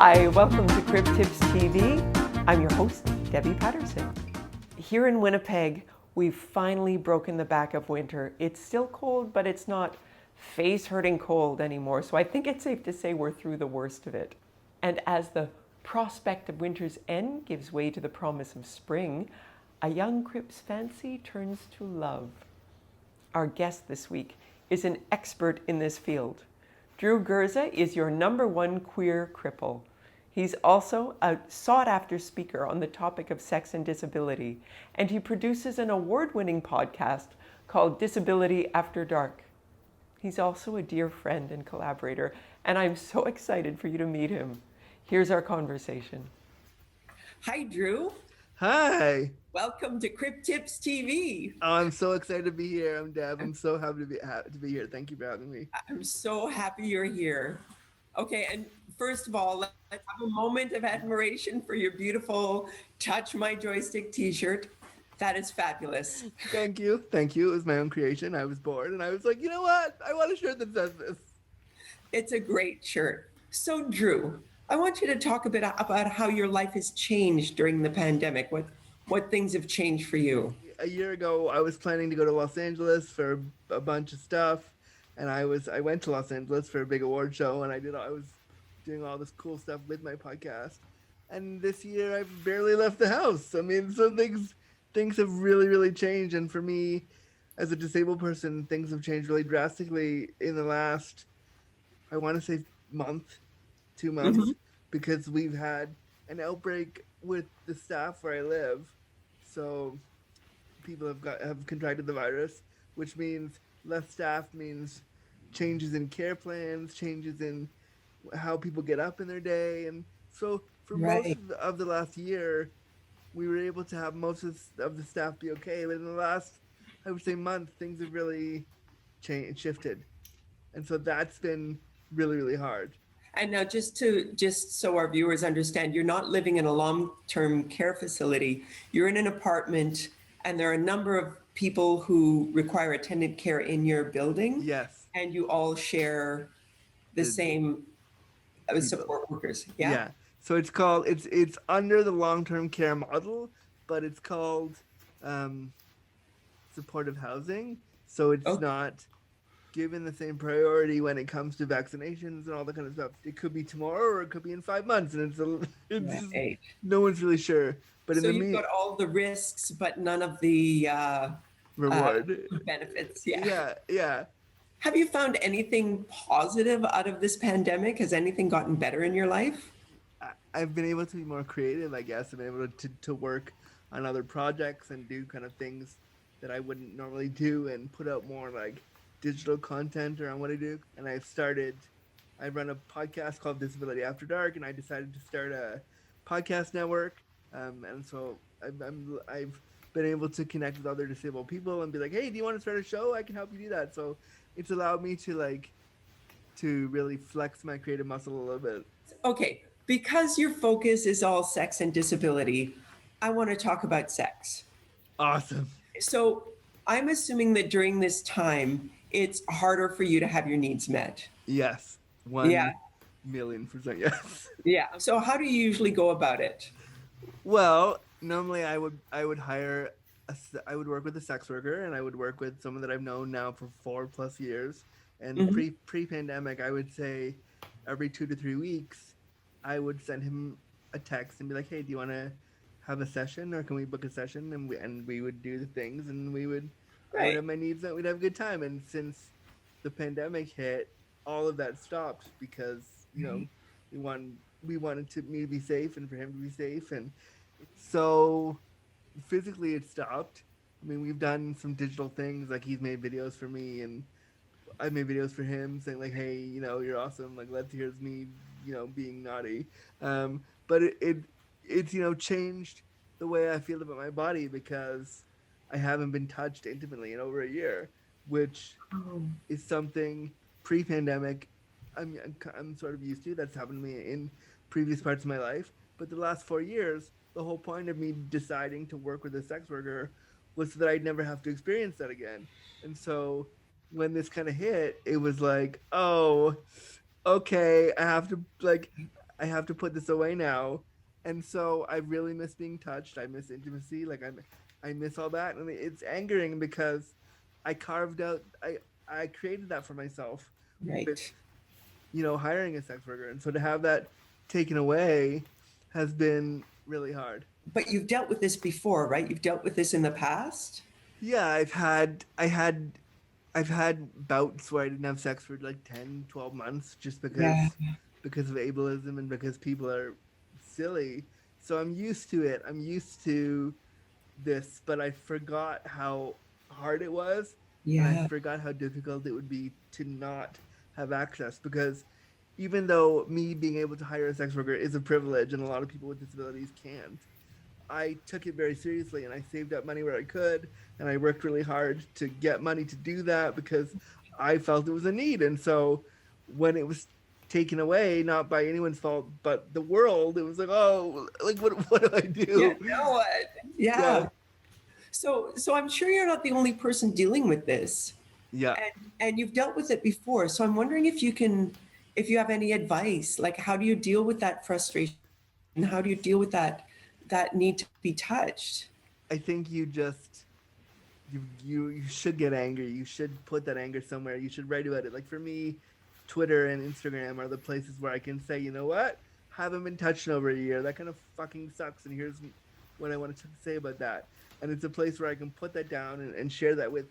Hi, welcome to Crip Tips TV. I'm your host, Debbie Patterson. Here in Winnipeg, we've finally broken the back of winter. It's still cold, but it's not face-hurting cold anymore, so I think it's safe to say we're through the worst of it. And as the prospect of winter's end gives way to the promise of spring, a young Crip's fancy turns to love. Our guest this week is an expert in this field. Drew Gurza is your #1 queer cripple. He's also a sought-after speaker on the topic of sex and disability, and he produces an award-winning podcast called Disability After Dark. He's also a dear friend and collaborator, and I'm so excited for you to meet him. Here's our conversation. Hi, Drew. Hi. Welcome to Crip Tips TV. Oh, I'm so excited to be here. I'm Deb. I'm so happy to be here. Thank you for having me. I'm so happy you're here. Okay, and first of all, let's have a moment of admiration for your beautiful Touch My Joystick t-shirt. That is fabulous. Thank you. Thank you. It was my own creation. I was bored and I was like, you know what? I want a shirt that says this. It's a great shirt. So Drew, I want you to talk a bit about how your life has changed during the pandemic. What things have changed for you? A year ago, I was planning to go to Los Angeles for a bunch of stuff. And I went to Los Angeles for a big award show, and I was doing all this cool stuff with my podcast. And this year, I've barely left the house. I mean, so things have really, really changed. And for me, as a disabled person, things have changed really drastically in the last, I want to say, 2 months, because we've had an outbreak with the staff where I live. So people have contracted the virus, which means less staff means changes in care plans, changes in how people get up in their day. And so for most of the last year, we were able to have most of the staff be okay. But in the last, I would say, month, things have really shifted. And so that's been really, really hard. And now just so our viewers understand, you're not living in a long-term care facility. You're in an apartment, and there are a number of people who require attendant care in your building. Yes. And you all share the same support workers. Yeah. Yeah. So it's called, it's under the long-term care model, but it's called supportive housing. So it's not given the same priority when it comes to vaccinations and all that kind of stuff. It could be tomorrow or it could be in 5 months, and it's no one's really sure. But so you've got all the risks, but none of the reward benefits. Yeah. Have you found anything positive out of this pandemic? Has anything gotten better in your life? I've been able to be more creative, I guess. I've been able to work on other projects and do kind of things that I wouldn't normally do, and put out more like digital content around what I do. And I run a podcast called Disability After Dark, and I decided to start a podcast network. And so I've been able to connect with other disabled people and be like, hey, do you want to start a show? I can help you do that. So it's allowed me to really flex my creative muscle a little bit. Okay, because your focus is all sex and disability, I want to talk about sex. Awesome. So I'm assuming that during this time, it's harder for you to have your needs met. Yes. 1,000,000% yes. Yeah. So how do you usually go about it? Well, normally I would work with a sex worker, and I would work with someone that I've known now for 4+ years. And pre-pandemic, I would say every 2 to 3 weeks, I would send him a text and be like, hey, do you want to have a session, or can we book a session? And we would do the things, and I would have my needs met. We'd have a good time. And since the pandemic hit, all of that stopped because, we wanted me to be safe and for him to be safe. And so physically it stopped. I mean, we've done some digital things, like he's made videos for me and I've made videos for him saying like, hey, you're awesome. Like, here's me, being naughty. But it's changed the way I feel about my body, because I haven't been touched intimately in over a year, which is something pre-pandemic I'm sort of used to. That's happened to me in previous parts of my life. But the last 4 years, the whole point of me deciding to work with a sex worker was so that I'd never have to experience that again. And so when this kind of hit, it was like, oh, okay, I have to, like, I have to put this away now. And so I really miss being touched. I miss intimacy. Like I miss all that, and it's angering because I carved out. I created that for myself with, Right. hiring a sex worker, and so to have that taken away has been really hard. But you've dealt with this before, right? You've dealt with this in the past? Yeah, I've had bouts where I didn't have sex for like 10, 12 months just Yeah. because of ableism and because people are silly. So I'm used to it. I'm used to this, but I forgot how hard it was, and I Yeah. forgot how difficult it would be to not have access, because even though me being able to hire a sex worker is a privilege and a lot of people with disabilities can't, I took it very seriously and I saved up money where I could, and I worked really hard to get money to do that because I felt it was a need. And so when it was taken away, not by anyone's fault but the world, it was like, oh, like what do I Yeah, do? now what? Yeah. Yeah. So I'm sure you're not the only person dealing with this. Yeah. And you've dealt with it before. So I'm wondering if you have any advice, like how do you deal with that frustration? And how do you deal with that need to be touched? I think you should get angry. You should put that anger somewhere. You should write about it. Like for me, Twitter and Instagram are the places where I can say, you know what? Haven't been touched in over a year. That kind of fucking sucks. And here's what I wanted to say about that. And it's a place where I can put that down and share that with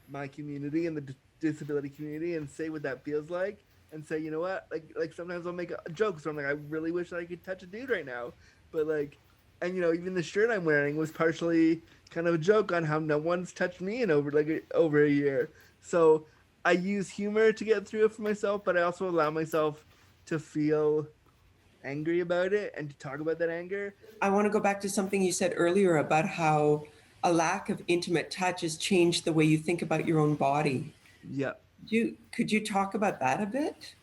my community and the disability community and say what that feels like, and say, you know what? Like sometimes I'll make a joke. So I'm like, I really wish I could touch a dude right now, but like, and even the shirt I'm wearing was partially kind of a joke on how no one's touched me in over a year. So I use humor to get through it for myself, but I also allow myself to feel angry about it and to talk about that anger. I want to go back to something you said earlier about how a lack of intimate touch has changed the way you think about your own body. Yeah. Could you talk about that a bit?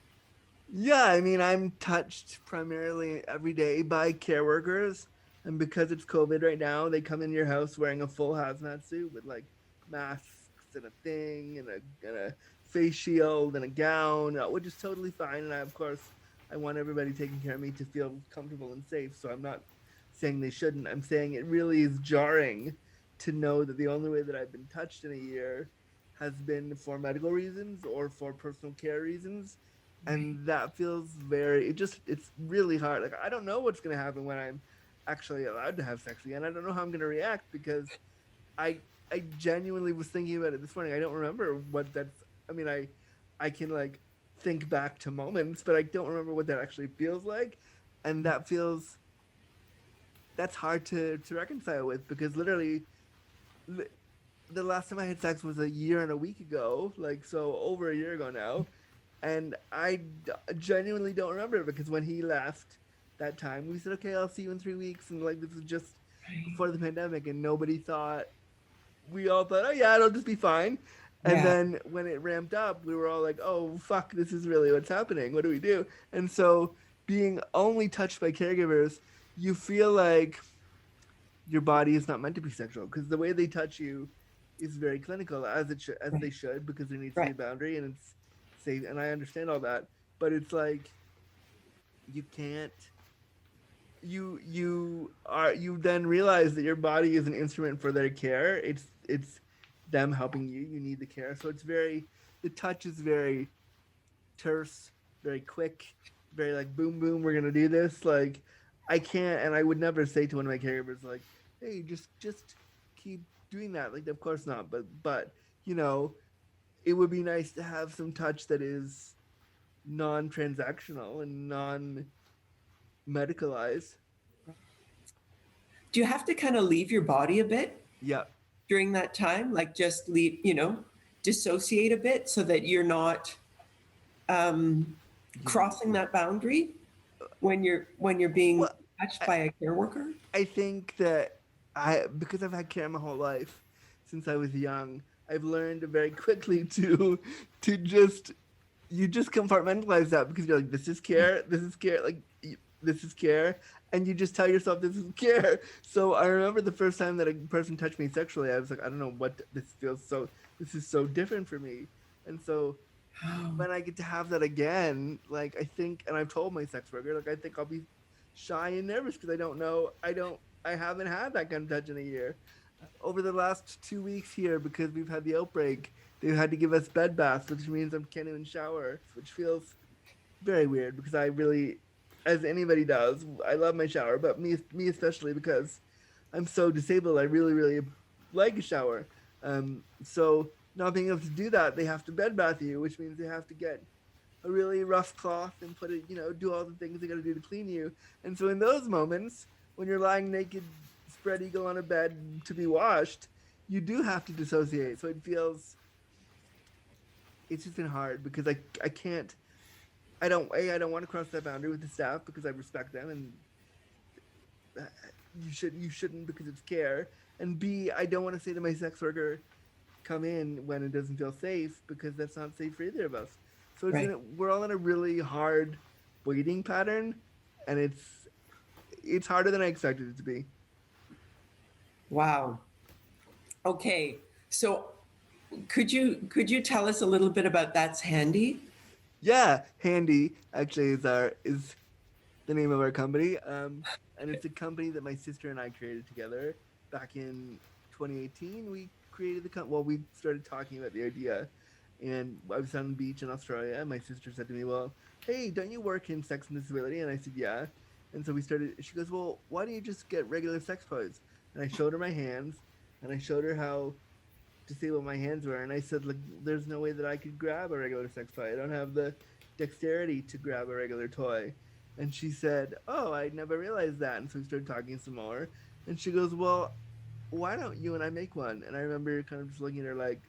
Yeah, I mean, I'm touched primarily every day by care workers, and because it's COVID right now, they come in your house wearing a full hazmat suit with like masks and a thing and a face shield and a gown, which is totally fine. And of course, I want everybody taking care of me to feel comfortable and safe. So I'm not saying they shouldn't. I'm saying it really is jarring to know that the only way that I've been touched in a year has been for medical reasons or for personal care reasons, and that feels it's really hard. Like I don't know what's going to happen when I'm actually allowed to have sex again. I don't know how I'm going to react because i I genuinely was thinking about it this morning. I don't remember what that's I mean, I can like think back to moments, but I don't remember what that actually feels like. And that's hard to reconcile with, because literally the last time I had sex was a year and a week ago, like so over a year ago now, and genuinely don't remember, because when he left that time, we said, "Okay, I'll see you in 3 weeks," and like this was just before the pandemic, and nobody thought we all thought, "Oh yeah, it'll just be fine." And Yeah. then when it ramped up, we were all like, "Oh fuck, this is really what's happening. What do we do?" And so, being only touched by caregivers, you feel like your body is not meant to be sexual, because the way they touch you is very clinical, as they Right. should, because there needs to be Right. a boundary and it's safe, and I understand all that. But it's like you can't you then realize that your body is an instrument for their care. It's them helping you. You need the care. So the touch is very terse, very quick, very like boom boom, we're gonna do this. Like I can't, and I would never say to one of my caregivers like, hey, just keep doing that. Like of course not. But you know, it would be nice to have some touch that is non-transactional and non-medicalized. Do you have to kind of leave your body a bit Yeah. during that time? Like just leave, dissociate a bit so that you're not crossing that boundary when you're being Well, touched I, by a care worker? I think that because I've had care my whole life since I was young, I've learned very quickly to just you just compartmentalize that, because you're like, this is care, like this is care, and you just tell yourself this is care. So I remember the first time that a person touched me sexually, I was like, I don't know what this feels so. This is so different for me, and so when I get to have that again, like I think, and I've told my sex worker, like I think I'll be shy and nervous because I don't know, I haven't had that kind of touch in a year. Over the last 2 weeks here, because we've had the outbreak, they've had to give us bed baths, which means I can't even shower, which feels very weird because I really, as anybody does, I love my shower, but me especially because I'm so disabled, I really, really like a shower. So not being able to do that, they have to bed bath you, which means they have to get a really rough cloth and put it, do all the things they got to do to clean you. And so in those moments, when you're lying naked, spread eagle on a bed to be washed, you do have to dissociate. So it's just been hard because I can't, I don't want to cross that boundary with the staff because I respect them, and you shouldn't because it's care. And B, I don't want to say to my sex worker, come in when it doesn't feel safe because that's not safe for either of us. So we're all in a really hard waiting pattern, and it's harder than I expected it to be. Wow. Okay. So could you tell us a little bit about That's Handi? Yeah, Handi actually is the name of our company, and it's a company that my sister and I created together back in 2018. We created we started talking about the idea, and I was on the beach in Australia, and my sister said to me, well, hey, don't you work in sex and disability? And I said, yeah. And so she goes, well, why don't you just get regular sex toys? And I showed her my hands, and I showed her how disabled my hands were, and I said, like, there's no way that I could grab a regular sex toy. I don't have the dexterity to grab a regular toy. And she said, oh, I never realized that. And so we started talking some more, and she goes, well, why don't you and I make one? And I remember kind of just looking at her like,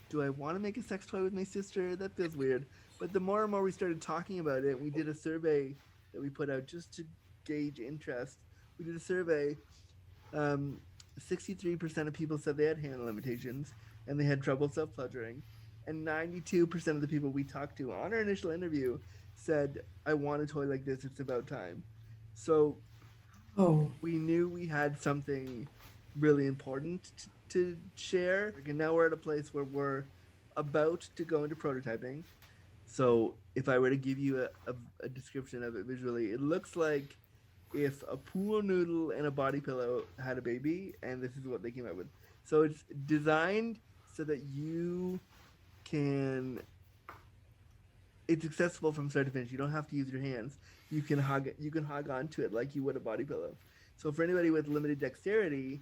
do I want to make a sex toy with my sister? That feels weird. But the more and more we started talking about it, we did a survey that we put out just to gauge interest. We did a survey. 63% of people said they had hand limitations and they had trouble self-pleasuring. And 92% of the people we talked to on our initial interview said, I want a toy like this. It's about time. So we knew we had something really important to share. And now we're at a place where we're about to go into prototyping. So if I were to give you a description of it visually, it looks like if a pool noodle and a body pillow had a baby, and this is what they came up with. So it's designed so that it's accessible from start to finish. You don't have to use your hands. You can hug onto it like you would a body pillow. So for anybody with limited dexterity,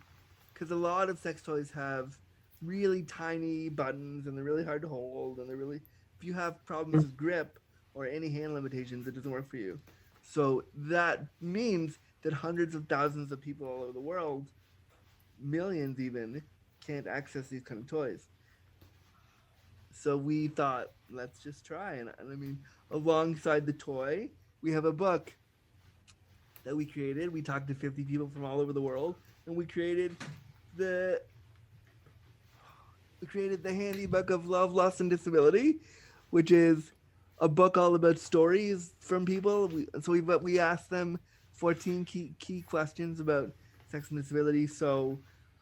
because a lot of sex toys have really tiny buttons and they're really hard to hold, and if you have problems with grip or any hand limitations, it doesn't work for you. So that means that hundreds of thousands of people all over the world, millions even, can't access these kind of toys. So we thought, let's just try. And I mean, alongside the toy, we have a book that we created. We talked to 50 people from all over the world, and we created the Handi Book of Love, Loss, and Disability, which is a book all about stories from people. We asked them 14 key questions about sex and disability. So,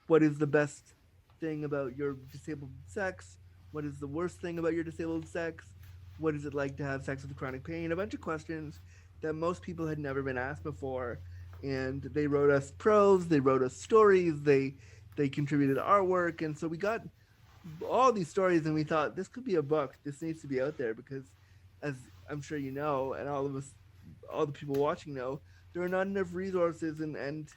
what is the best thing about your disabled sex? What is the worst thing about your disabled sex? What is it like to have sex with chronic pain? A bunch of questions that most people had never been asked before. And they wrote us prose, they wrote us stories, they contributed artwork, and so we got all these stories, and we thought this could be a book. This needs to be out there because, as I'm sure you know, and all the people watching know, there are not enough resources and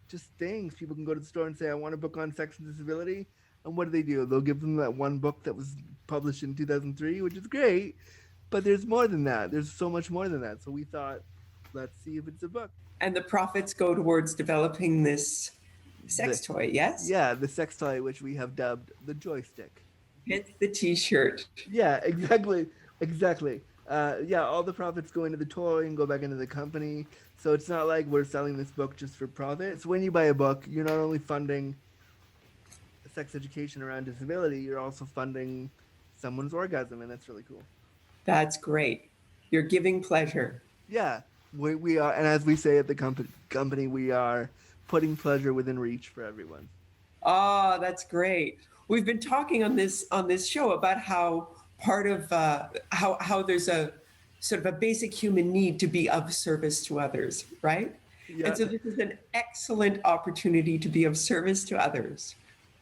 just things. People can go to the store and say, I want a book on sex and disability. And what do? They'll give them that one book that was published in 2003, which is great, but there's more than that. There's so much more than that. So we thought, let's see if it's a book. And the profits go towards developing this sex toy, yes? Yeah, the sex toy, which we have dubbed the joystick. It's the t-shirt. Yeah, exactly. Yeah, all the profits go into the toy and go back into the company. So it's not like we're selling this book just for profit. So when you buy a book, you're not only funding sex education around disability, you're also funding someone's orgasm, and that's really cool. That's great. You're giving pleasure. Yeah, we are, and as we say at the company, we are putting pleasure within reach for everyone. Oh, that's great. We've been talking on this show about how part of how there's a sort of a basic human need to be of service to others, right? Yeah. And so this is an excellent opportunity to be of service to others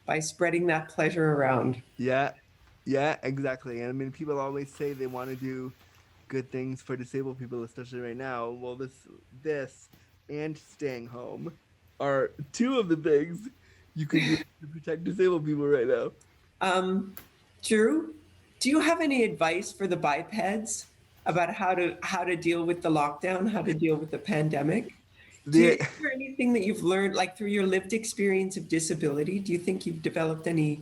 by spreading that pleasure around. Yeah, yeah, exactly. And I mean, people always say they want to do good things for disabled people, especially right now. Well, this, and staying home are two of the things you can do to protect disabled people right now. Drew, do you have any advice for the bipeds about how to deal with the lockdown, how to deal with the pandemic? Is there anything that you've learned, like through your lived experience of disability? Do you think you've developed any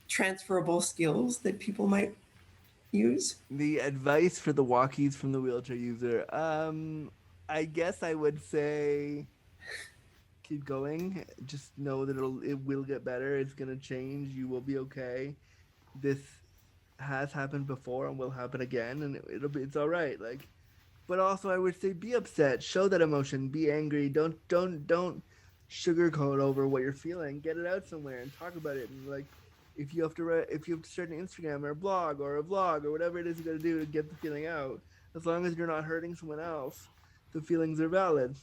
transferable skills that people might use? The advice for the walkies from the wheelchair user. I guess I would say keep going. Just know that it will get better. It's gonna change. You will be okay. This has happened before and will happen again, and it's all right. Like, but also I would say be upset. Show that emotion. Be angry. Don't sugarcoat over what you're feeling. Get it out somewhere and talk about it. And like, if you have to start an Instagram or a blog or a vlog or whatever it is you got to do to get the feeling out, as long as you're not hurting someone else, the feelings are valid.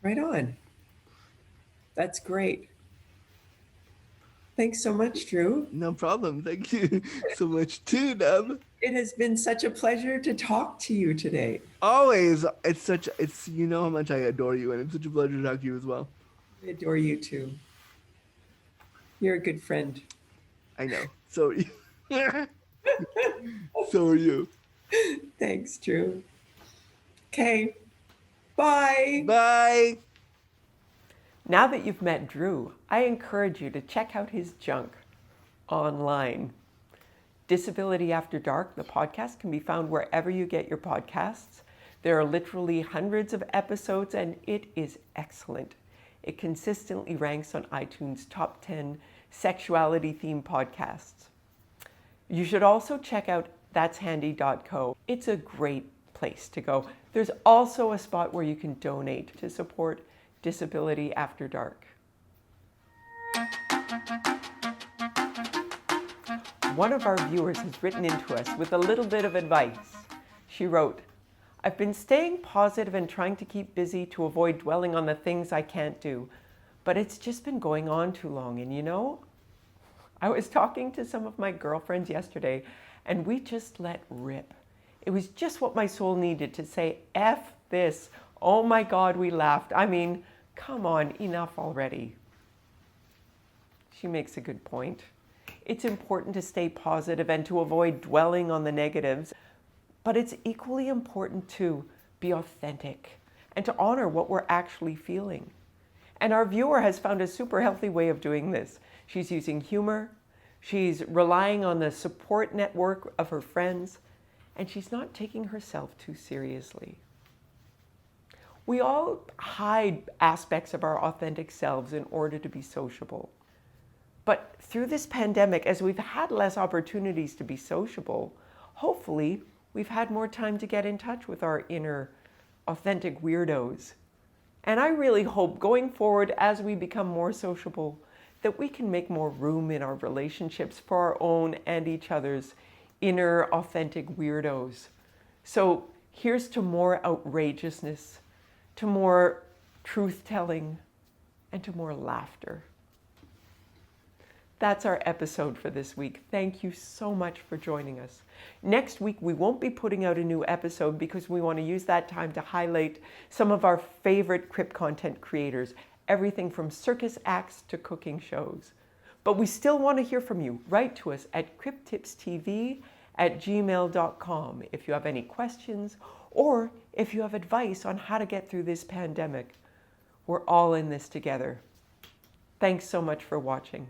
Right on. That's great. Thanks so much, Drew. No problem. Thank you so much too, Deb. It has been such a pleasure to talk to you today. Always. It's you know how much I adore you, and it's such a pleasure to talk to you as well. I adore you too. You're a good friend. I know. So are you. So are you. Thanks, Drew. Okay. Bye. Bye. Now that you've met Drew, I encourage you to check out his junk online. Disability After Dark, the podcast, can be found wherever you get your podcasts. There are literally hundreds of episodes, and it is excellent. It consistently ranks on iTunes' top 10 sexuality-themed podcasts. You should also check out that'shandi.co. It's a great place to go. There's also a spot where you can donate to support Disability After Dark. One of our viewers has written into us with a little bit of advice. She wrote, "I've been staying positive and trying to keep busy to avoid dwelling on the things I can't do, but it's just been going on too long. And you know, I was talking to some of my girlfriends yesterday and we just let rip. It was just what my soul needed to say, F this. Oh my God, we laughed. I mean, come on, enough already." She makes a good point. It's important to stay positive and to avoid dwelling on the negatives, but it's equally important to be authentic and to honor what we're actually feeling. And our viewer has found a super healthy way of doing this. She's using humor, she's relying on the support network of her friends, and she's not taking herself too seriously. We all hide aspects of our authentic selves in order to be sociable. But through this pandemic, as we've had less opportunities to be sociable, hopefully we've had more time to get in touch with our inner authentic weirdos. And I really hope going forward, as we become more sociable, that we can make more room in our relationships for our own and each other's inner authentic weirdos. So here's to more outrageousness, to more truth-telling, and to more laughter. That's our episode for this week. Thank you so much for joining us. Next week, we won't be putting out a new episode because we want to use that time to highlight some of our favorite Crip content creators, everything from circus acts to cooking shows. But we still want to hear from you. Write to us at criptipstv@gmail.com if you have any questions or if you have advice on how to get through this pandemic. We're all in this together. Thanks so much for watching.